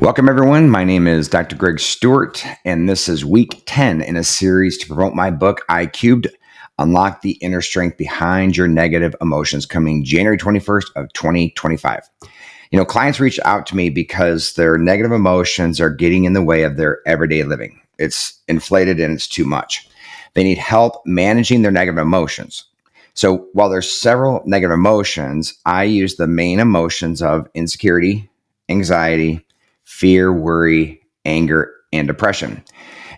Welcome, everyone. My name is Dr. Greg Stewart, and this is week 10 in a series to promote my book, iCubed, Unlock the Inner Strength Behind Your Negative Emotions, coming January 21st of 2025. Clients reach out to me because their negative emotions are getting in the way of their everyday living. It's inflated and it's too much. They need help managing their negative emotions. So while there's several negative emotions, I use the main emotions of insecurity, anxiety, fear, worry, anger, and depression.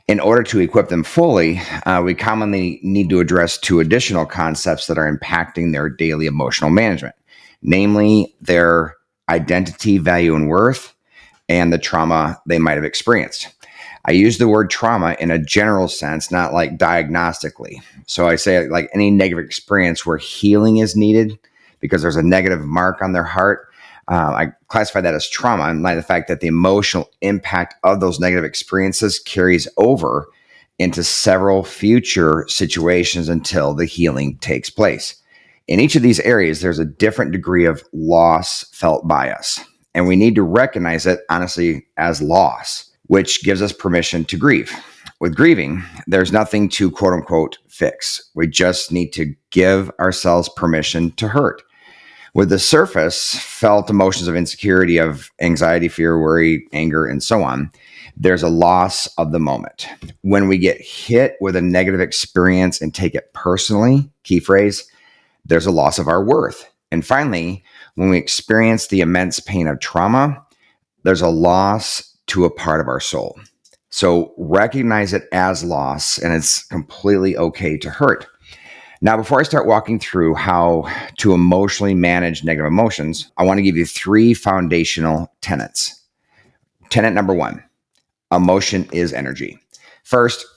In order to equip them fully, we commonly need to address two additional concepts that are impacting their daily emotional management, namely their identity, value, and worth, and the trauma they might have experienced. I use the word trauma in a general sense, not like diagnostically. So I say like any negative experience where healing is needed because there's a negative mark on their heart. I classify that as trauma in light of the fact that the emotional impact of those negative experiences carries over into several future situations until the healing takes place. In each of these areas, there's a different degree of loss felt by us, and we need to recognize it honestly as loss, which gives us permission to grieve. With grieving, there's nothing to quote unquote fix. We just need to give ourselves permission to hurt. With the surface felt emotions of insecurity, of anxiety, fear, worry, anger, and so on, there's a loss of the moment. When we get hit with a negative experience and take it personally, key phrase, there's a loss of our worth. And finally, when we experience the immense pain of trauma, there's a loss to a part of our soul. So recognize it as loss, and it's completely okay to hurt. Now, before I start walking through how to emotionally manage negative emotions, I want to give you three foundational tenets. Tenet number one, emotion is energy. First,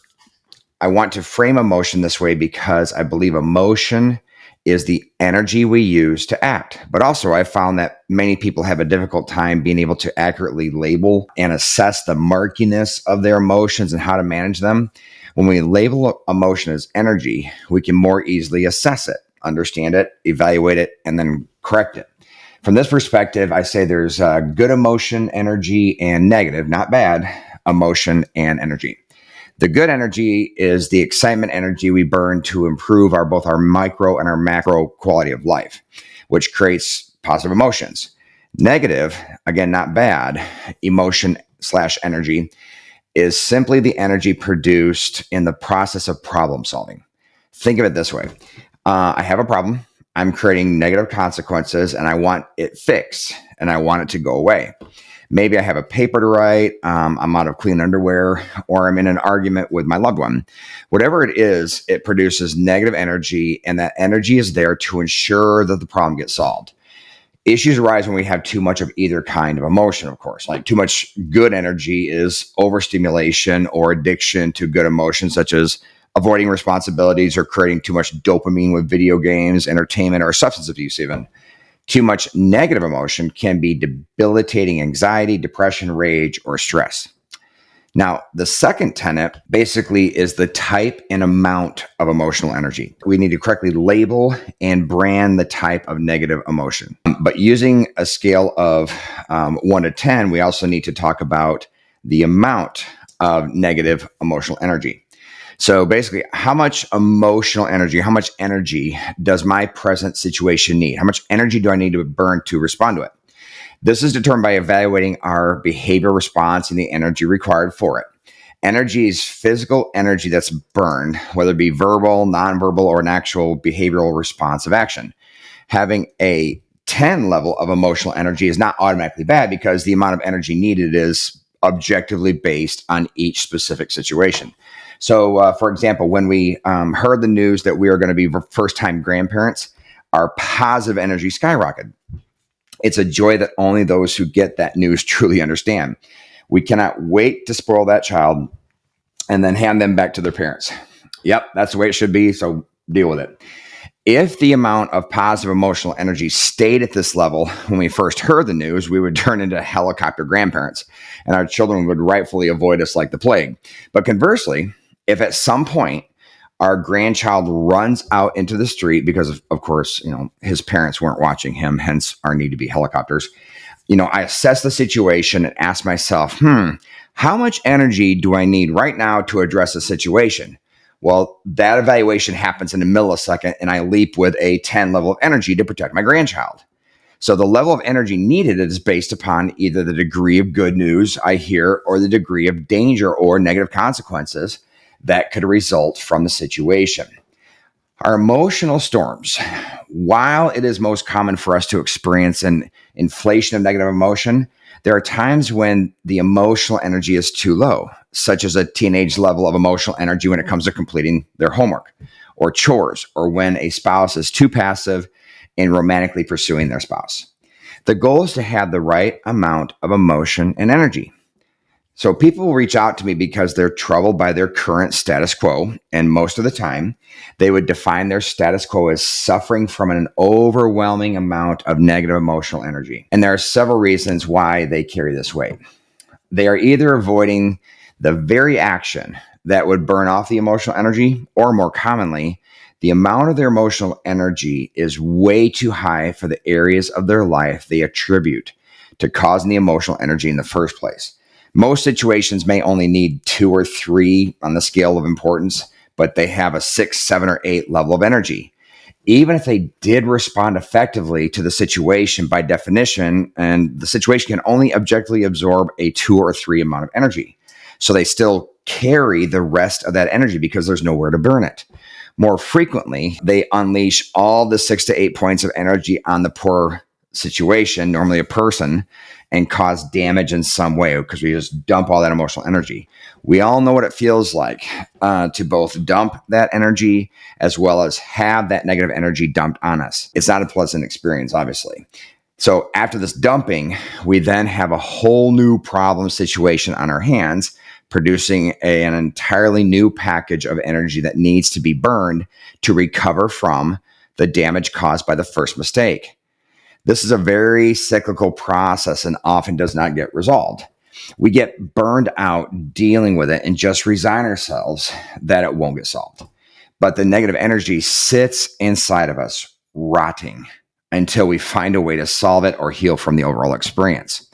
I want to frame emotion this way because I believe emotion is the energy we use to act. But also, I found that many people have a difficult time being able to accurately label and assess the murkiness of their emotions and how to manage them. When we label emotion as energy, we can more easily assess it, understand it, evaluate it, and then correct it. From this perspective, I say there's good emotion, energy, and negative, not bad, emotion and energy. The good energy is the excitement energy we burn to improve both our micro and our macro quality of life, which creates positive emotions. Negative, again, not bad, emotion/energy is simply the energy produced in the process of problem solving. Think of it this way. I have a problem. I'm creating negative consequences and I want it fixed and I want it to go away. Maybe I have a paper to write, I'm out of clean underwear, or I'm in an argument with my loved one. Whatever it is, it produces negative energy, and that energy is there to ensure that the problem gets solved. Issues arise when we have too much of either kind of emotion, of course. Like too much good energy is overstimulation or addiction to good emotions, such as avoiding responsibilities or creating too much dopamine with video games, entertainment, or substance abuse even. Too much negative emotion can be debilitating anxiety, depression, rage, or stress. Now, the second tenet basically is the type and amount of emotional energy. We need to correctly label and brand the type of negative emotion. But using a scale of 1 to 10, we also need to talk about the amount of negative emotional energy. So basically, how much emotional energy, how much energy does my present situation need? How much energy do I need to burn to respond to it? This is determined by evaluating our behavioral response and the energy required for it. Energy is physical energy that's burned, whether it be verbal, nonverbal, or an actual behavioral response of action. Having a 10 level of emotional energy is not automatically bad because the amount of energy needed is objectively based on each specific situation. So, for example, when we heard the news that we are going to be first-time grandparents, our positive energy skyrocketed. It's a joy that only those who get that news truly understand. We cannot wait to spoil that child and then hand them back to their parents. Yep, that's the way it should be, so deal with it. If the amount of positive emotional energy stayed at this level when we first heard the news, we would turn into helicopter grandparents, and our children would rightfully avoid us like the plague. But conversely, if at some point our grandchild runs out into the street because of course, his parents weren't watching him, hence our need to be helicopters, I assess the situation and ask myself, how much energy do I need right now to address the situation? Well, that evaluation happens in a millisecond, and I leap with a 10 level of energy to protect my grandchild. So the level of energy needed is based upon either the degree of good news I hear or the degree of danger or negative consequences that could result from the situation. Our emotional storms, while it is most common for us to experience an inflation of negative emotion, there are times when the emotional energy is too low, such as a teenage level of emotional energy when it comes to completing their homework or chores, or when a spouse is too passive in romantically pursuing their spouse. The goal is to have the right amount of emotion and energy. So people will reach out to me because they're troubled by their current status quo. And most of the time, they would define their status quo as suffering from an overwhelming amount of negative emotional energy. And there are several reasons why they carry this weight. They are either avoiding the very action that would burn off the emotional energy, or more commonly, the amount of their emotional energy is way too high for the areas of their life they attribute to causing the emotional energy in the first place. Most situations may only need 2 or 3 on the scale of importance, but they have a 6, 7, or 8 level of energy. Even if they did respond effectively to the situation by definition, and the situation can only objectively absorb a 2 or 3 amount of energy. So they still carry the rest of that energy because there's nowhere to burn it. More frequently, they unleash all the 6 to 8 points of energy on the poor situation, normally a person, and cause damage in some way because we just dump all that emotional energy. We all know what it feels like to both dump that energy as well as have that negative energy dumped on us. It's not a pleasant experience, obviously. So after this dumping, we then have a whole new problem situation on our hands, producing an entirely new package of energy that needs to be burned to recover from the damage caused by the first mistake. This is a very cyclical process and often does not get resolved. We get burned out dealing with it and just resign ourselves that it won't get solved. But the negative energy sits inside of us, rotting, until we find a way to solve it or heal from the overall experience.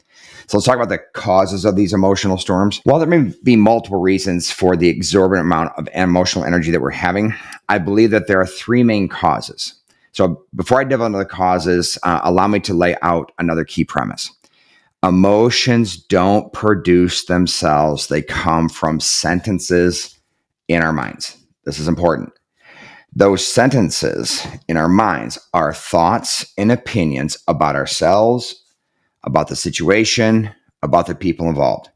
So let's talk about the causes of these emotional storms. While there may be multiple reasons for the exorbitant amount of emotional energy that we're having, I believe that there are 3 main causes. So before I delve into the causes, allow me to lay out another key premise. Emotions don't produce themselves. They come from sentences in our minds. This is important. Those sentences in our minds are thoughts and opinions about ourselves, about the situation, about the people involved.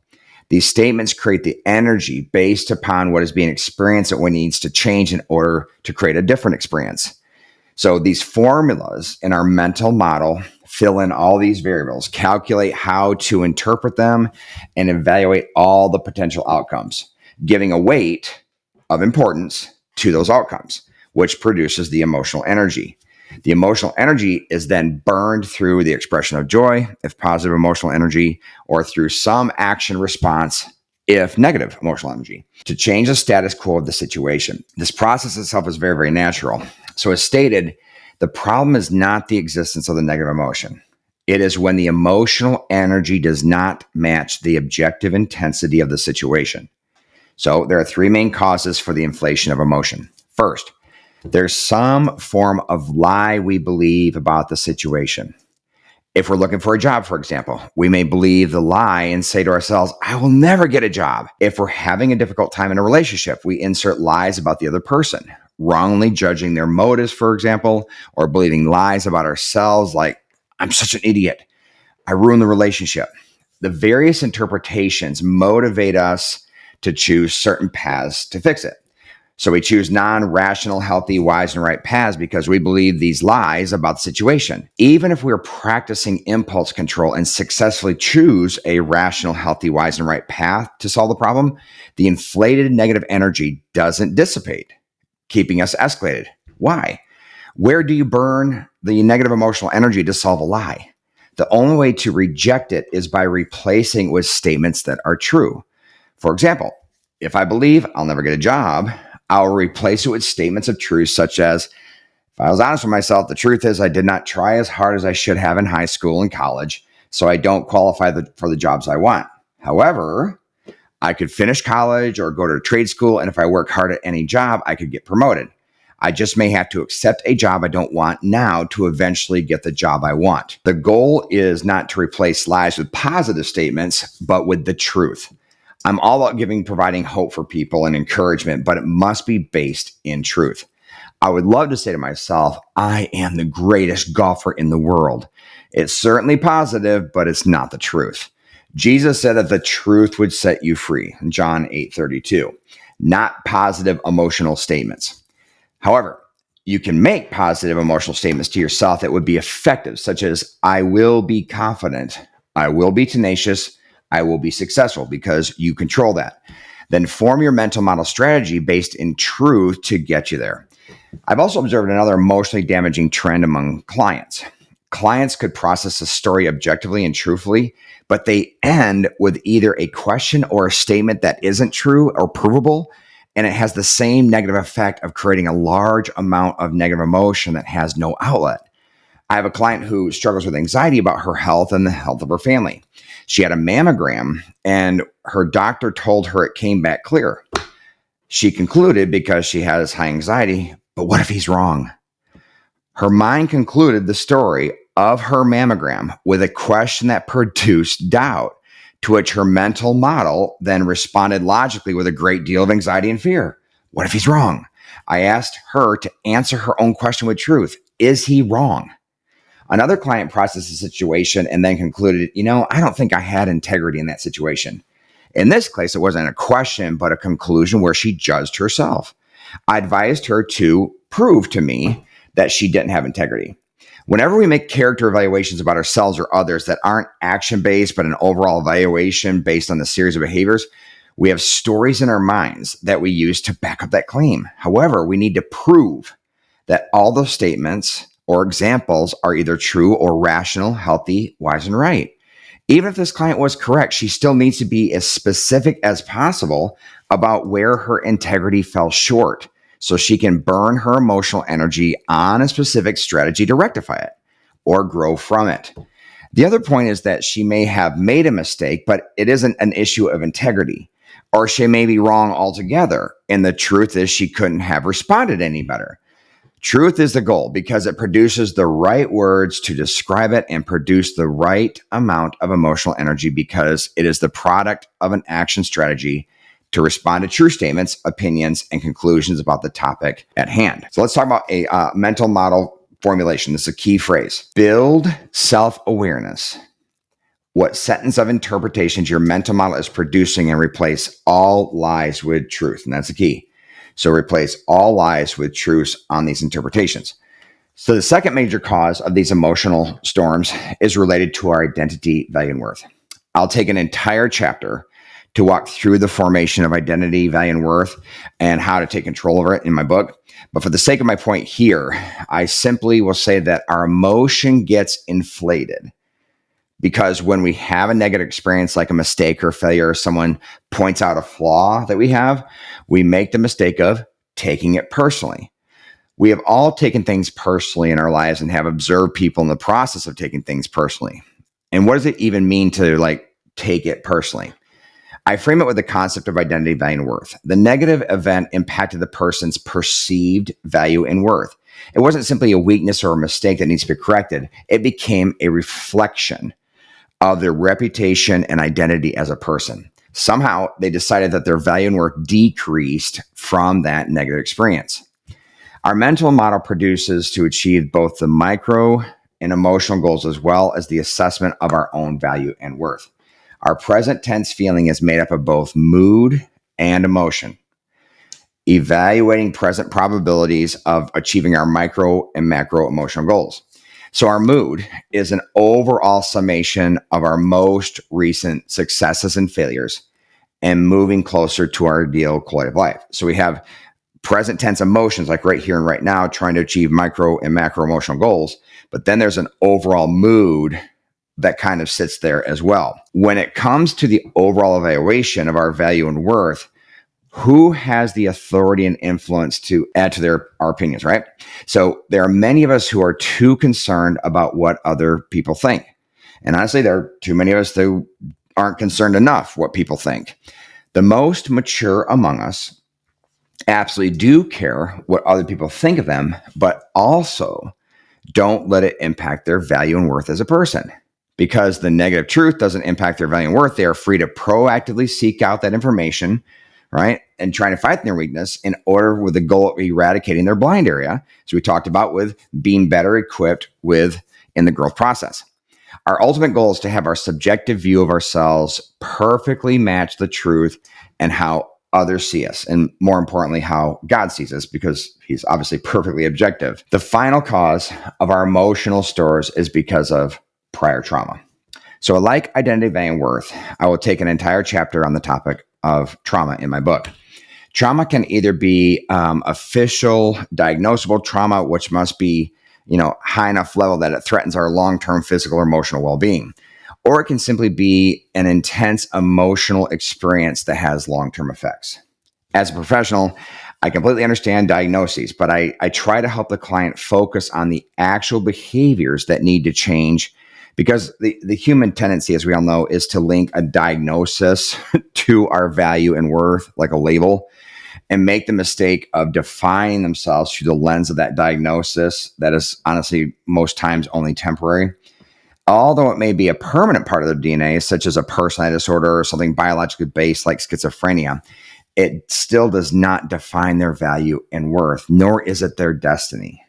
These statements create the energy based upon what is being experienced and what needs to change in order to create a different experience. So these formulas in our mental model fill in all these variables, calculate how to interpret them, and evaluate all the potential outcomes, giving a weight of importance to those outcomes, which produces the emotional energy. The emotional energy is then burned through the expression of joy, if positive emotional energy, or through some action response, if negative emotional energy, to change the status quo of the situation. This process itself is very, very natural. So as stated, the problem is not the existence of the negative emotion. It is when the emotional energy does not match the objective intensity of the situation. So there are 3 main causes for the inflation of emotion. First, there's some form of lie we believe about the situation. If we're looking for a job, for example, we may believe the lie and say to ourselves, I will never get a job. If we're having a difficult time in a relationship, we insert lies about the other person, wrongly judging their motives, for example, or believing lies about ourselves like, I'm such an idiot. I ruined the relationship. The various interpretations motivate us to choose certain paths to fix it. So we choose non-rational, healthy, wise, and right paths because we believe these lies about the situation. Even if we're practicing impulse control and successfully choose a rational, healthy, wise, and right path to solve the problem, the inflated negative energy doesn't dissipate, keeping us escalated. Why? Where do you burn the negative emotional energy to solve a lie? The only way to reject it is by replacing it with statements that are true. For example, if I believe I'll never get a job, I'll replace it with statements of truth, such as, if I was honest with myself, the truth is I did not try as hard as I should have in high school and college. so I don't qualify for the jobs I want. However, I could finish college or go to trade school, and if I work hard at any job, I could get promoted. I just may have to accept a job I don't want now to eventually get the job I want. The goal is not to replace lies with positive statements, but with the truth. I'm all about providing hope for people and encouragement, but it must be based in truth. I would love to say to myself, I am the greatest golfer in the world. It's certainly positive, but it's not the truth. Jesus said that the truth would set you free, John 8:32, not positive emotional statements. However, you can make positive emotional statements to yourself that would be effective, such as, I will be confident, I will be tenacious, I will be successful, because you control that. Then form your mental model strategy based in truth to get you there. I've also observed another emotionally damaging trend among clients. Clients could process a story objectively and truthfully, but they end with either a question or a statement that isn't true or provable, and it has the same negative effect of creating a large amount of negative emotion that has no outlet. I have a client who struggles with anxiety about her health and the health of her family. She had a mammogram, and her doctor told her it came back clear. She concluded, because she has high anxiety, but what if he's wrong? Her mind concluded the story of her mammogram with a question that produced doubt, to which her mental model then responded logically with a great deal of anxiety and fear. What if he's wrong? I asked her to answer her own question with truth. Is he wrong? Another client processed the situation and then concluded, I don't think I had integrity in that situation. In this case, it wasn't a question, but a conclusion where she judged herself. I advised her to prove to me that she didn't have integrity. Whenever we make character evaluations about ourselves or others that aren't action-based, but an overall evaluation based on the series of behaviors, we have stories in our minds that we use to back up that claim. However, we need to prove that all those statements or examples are either true or rational, healthy, wise, and right. Even if this client was correct, she still needs to be as specific as possible about where her integrity fell short, so she can burn her emotional energy on a specific strategy to rectify it or grow from it. The other point is that she may have made a mistake, but it isn't an issue of integrity, or she may be wrong altogether. And the truth is she couldn't have responded any better. Truth is the goal because it produces the right words to describe it and produce the right amount of emotional energy, because it is the product of an action strategy to respond to true statements, opinions, and conclusions about the topic at hand. So let's talk about a mental model formulation. This is a key phrase. Build self-awareness. What sentence of interpretations your mental model is producing, and replace all lies with truth. And that's the key. So replace all lies with truths on these interpretations. So the second major cause of these emotional storms is related to our identity, value, and worth. I'll take an entire chapter to walk through the formation of identity, value, and worth, and how to take control over it in my book. But for the sake of my point here, I simply will say that our emotion gets inflated because when we have a negative experience like a mistake or failure, or someone points out a flaw that we have, we make the mistake of taking it personally. We have all taken things personally in our lives and have observed people in the process of taking things personally. And what does it even mean to take it personally? I frame it with the concept of identity, value, and worth. The negative event impacted the person's perceived value and worth. It wasn't simply a weakness or a mistake that needs to be corrected. It became a reflection of their reputation and identity as a person. Somehow they decided that their value and worth decreased from that negative experience. Our mental model produces to achieve both the micro and emotional goals, as well as the assessment of our own value and worth. Our present tense feeling is made up of both mood and emotion, evaluating present probabilities of achieving our micro and macro emotional goals. So our mood is an overall summation of our most recent successes and failures and moving closer to our ideal quality of life. So we have present tense emotions, like right here and right now, trying to achieve micro and macro emotional goals. But then there's an overall mood that kind of sits there as well. When it comes to the overall evaluation of our value and worth, who has the authority and influence to add to our opinions, right? So there are many of us who are too concerned about what other people think. And honestly, there are too many of us who aren't concerned enough what people think. The most mature among us absolutely do care what other people think of them, but also don't let it impact their value and worth as a person. Because the negative truth doesn't impact their value and worth, they are free to proactively seek out that information, right? And trying to fight their weakness in order with the goal of eradicating their blind area. So we talked about with being better equipped with in the growth process. Our ultimate goal is to have our subjective view of ourselves perfectly match the truth and how others see us, and more importantly, how God sees us, because he's obviously perfectly objective. The final cause of our emotional stores is because of prior trauma. So like identity, value, and worth, I will take an entire chapter on the topic of trauma in my book. Trauma can either be official diagnosable trauma, which must be high enough level that it threatens our long-term physical or emotional well-being. Or it can simply be an intense emotional experience that has long-term effects. As a professional, I completely understand diagnoses, but I try to help the client focus on the actual behaviors that need to change, because the human tendency, as we all know, is to link a diagnosis to our value and worth, like a label, and make the mistake of defining themselves through the lens of that diagnosis that is honestly most times only temporary. Although it may be a permanent part of their DNA, such as a personality disorder or something biologically based like schizophrenia, it still does not define their value and worth, nor is it their destiny.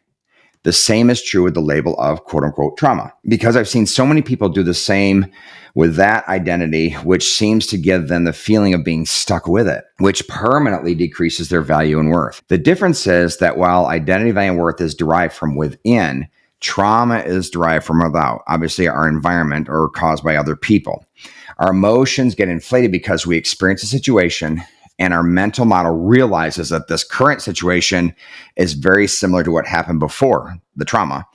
The same is true with the label of quote unquote trauma, because I've seen so many people do the same with that identity, which seems to give them the feeling of being stuck with it, which permanently decreases their value and worth. The difference is that while identity, value, and worth is derived from within, trauma is derived from without, obviously our environment or caused by other people. Our emotions get inflated because we experience a situation and our mental model realizes that this current situation is very similar to what happened before the trauma.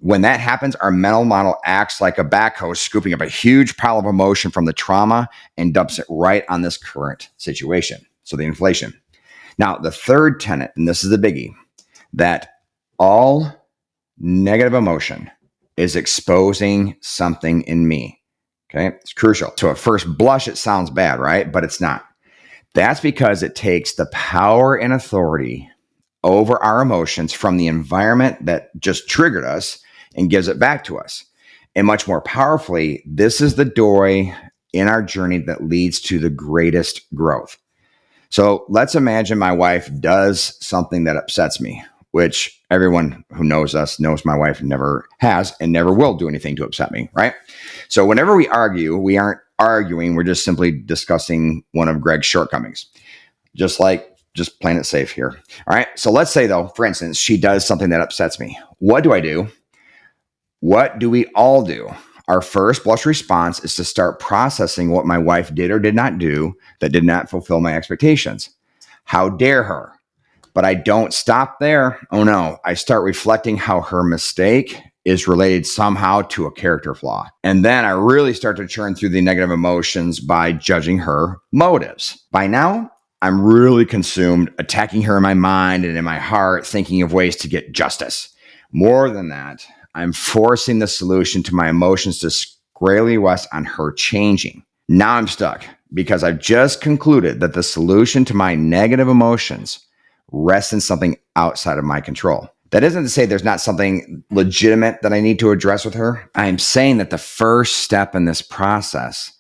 When that happens, our mental model acts like a backhoe, scooping up a huge pile of emotion from the trauma and dumps it right on this current situation. So the inflation. Now, the third tenet, and this is the biggie, that all negative emotion is exposing something in me. Okay, it's crucial. So at first blush, it sounds bad, right? But it's not. That's because it takes the power and authority over our emotions from the environment that just triggered us and gives it back to us. And much more powerfully, this is the doorway in our journey that leads to the greatest growth. So let's imagine my wife does something that upsets me, which everyone who knows us knows my wife never has and never will do anything to upset me, right? So whenever we argue, we aren't arguing, we're just simply discussing one of Greg's shortcomings. Just playing it safe here. All right. So let's say, though, for instance, she does something that upsets me. What do I do? What do we all do? Our first blush response is to start processing what my wife did or did not do that did not fulfill my expectations. How dare her? But I don't stop there. Oh no, I start reflecting how her mistake is related somehow to a character flaw. And then I really start to churn through the negative emotions by judging her motives. By now, I'm really consumed attacking her in my mind and in my heart, thinking of ways to get justice. More than that, I'm forcing the solution to my emotions to squarely rest on her changing. Now I'm stuck because I've just concluded that the solution to my negative emotions rests in something outside of my control. That isn't to say there's not something legitimate that I need to address with her. I'm saying that the first step in this process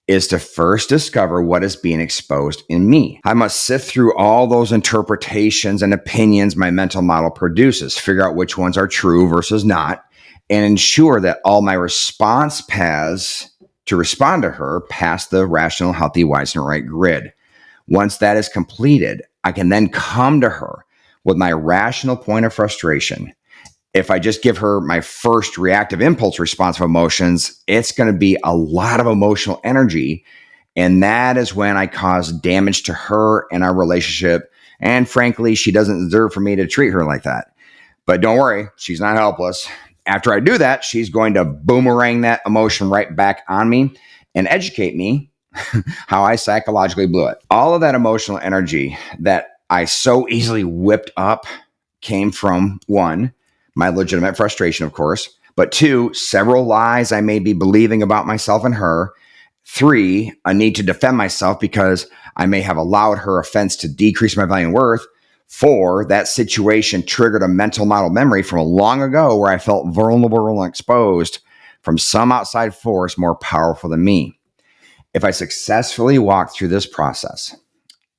is to first discover what is being exposed in me. I must sift through all those interpretations and opinions my mental model produces, figure out which ones are true versus not, and ensure that all my response paths to respond to her pass the rational, healthy, wise, and right grid. Once that is completed, I can then come to her with my rational point of frustration. If I just give her my first reactive impulse response of emotions, it's going to be a lot of emotional energy. And that is when I cause damage to her and our relationship. And frankly, she doesn't deserve for me to treat her like that. But don't worry, she's not helpless. After I do that, she's going to boomerang that emotion right back on me and educate me how I psychologically blew it. All of that emotional energy that I so easily whipped up came from, one, my legitimate frustration, of course, But 2, several lies I may be believing about myself and her. 3, a need to defend myself because I may have allowed her offense to decrease my value and worth. 4, that situation triggered a mental model memory from long ago where I felt vulnerable and exposed from some outside force more powerful than me. If I successfully walk through this process,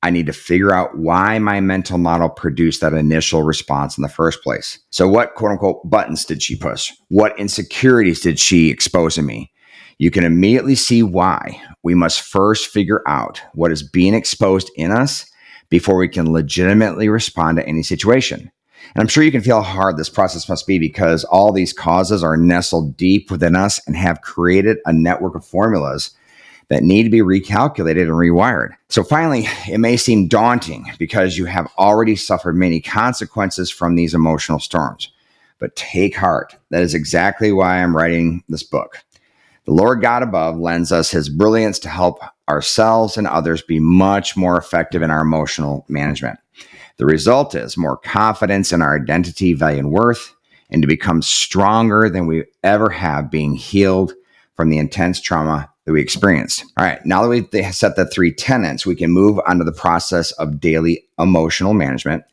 I need to figure out why my mental model produced that initial response in the first place. So what quote unquote buttons did she push? What insecurities did she expose in me? You can immediately see why. We must first figure out what is being exposed in us before we can legitimately respond to any situation. And I'm sure you can feel how hard this process must be because all these causes are nestled deep within us and have created a network of formulas that need to be recalculated and rewired. So finally, it may seem daunting because you have already suffered many consequences from these emotional storms. But take heart. That is exactly why I'm writing this book. The Lord God above lends us his brilliance to help ourselves and others be much more effective in our emotional management. The result is more confidence in our identity, value, and worth, and to become stronger than we ever have, being healed from the intense trauma that we experienced. All right, now that we've set the 3 tenets, we can move on to the process of daily emotional management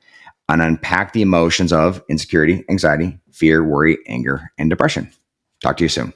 and unpack the emotions of insecurity, anxiety, fear, worry, anger, and depression. Talk to you soon.